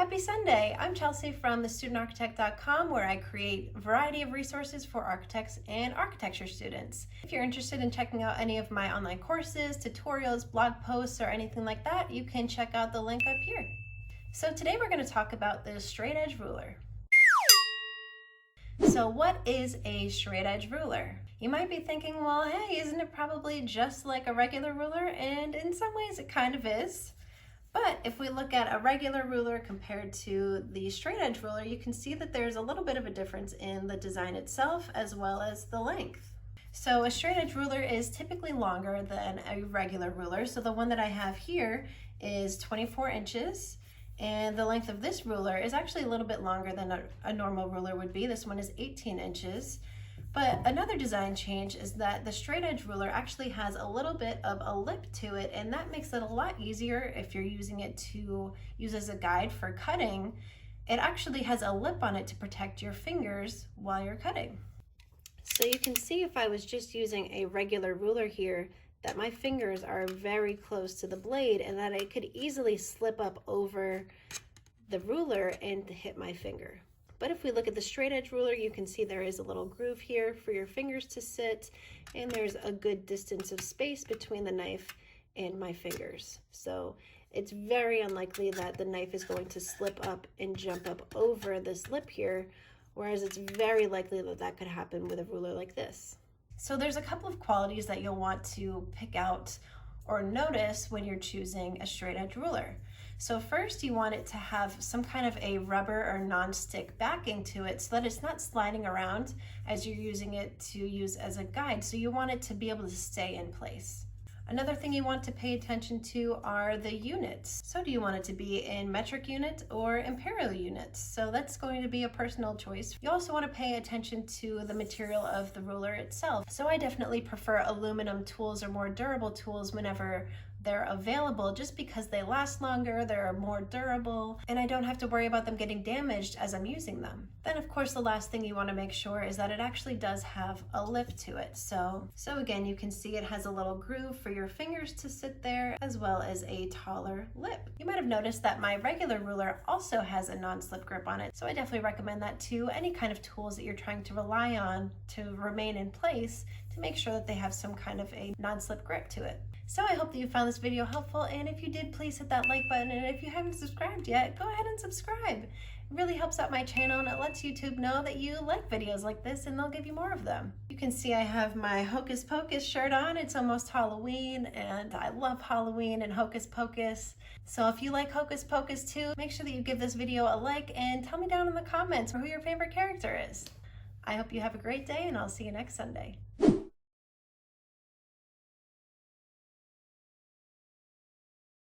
happy Sunday! I'm Chelsea from thestudentarchitect.com, where I create a variety of resources for architects and architecture students. If you're interested in checking out any of my online courses, tutorials, blog posts, or anything like that, you can check out the link up here. So today we're going to talk about the straight edge ruler. So what is a straight edge ruler? You might be thinking, well, hey, isn't it probably just like a regular ruler? And in some ways it kind of is. But if we look at a regular ruler compared to the straight edge ruler, you can see that there's a little bit of a difference in the design itself as well as the length. So a straight edge ruler is typically longer than a regular ruler. So the one that I have here is 24 inches. And the length of this ruler is actually a little bit longer than a normal ruler would be. This one is 18 inches. But another design change is that the straight edge ruler actually has a little bit of a lip to it, and that makes it a lot easier if you're using it to use as a guide for cutting. It actually has a lip on it to protect your fingers while you're cutting. So you can see if I was just using a regular ruler here that my fingers are very close to the blade and that I could easily slip up over the ruler and hit my finger. But if we look at the straight edge ruler, you can see there is a little groove here for your fingers to sit, and there's a good distance of space between the knife and my fingers. So it's very unlikely that the knife is going to slip up and jump up over this lip here, whereas it's very likely that that could happen with a ruler like this. So there's a couple of qualities that you'll want to pick out or notice when you're choosing a straight edge ruler. So first, you want it to have some kind of a rubber or non-stick backing to it so that it's not sliding around as you're using it to use as a guide. So you want it to be able to stay in place. Another thing you want to pay attention to are the units. So do you want it to be in metric units or imperial units? So that's going to be a personal choice. You also want to pay attention to the material of the ruler itself. So I definitely prefer aluminum tools or more durable tools whenever they're available, just because they last longer, they're more durable, and I don't have to worry about them getting damaged as I'm using them. Then of course the last thing you want to make sure is that it actually does have a lip to it. So again, you can see it has a little groove for your fingers to sit there, as well as a taller lip. You might have noticed that my regular ruler also has a non-slip grip on it, so I definitely recommend that to any kind of tools that you're trying to rely on to remain in place, to make sure that they have some kind of a non-slip grip to it. So I hope that you found this video helpful, and if you did, please hit that like button, and if you haven't subscribed yet, go ahead and subscribe. It really helps out my channel, and it lets YouTube know that you like videos like this, and they'll give you more of them. You can see I have my Hocus Pocus shirt on. It's almost Halloween, and I love Halloween and Hocus Pocus. So if you like Hocus Pocus too, make sure that you give this video a like, and tell me down in the comments who your favorite character is. I hope you have a great day, and I'll see you next Sunday.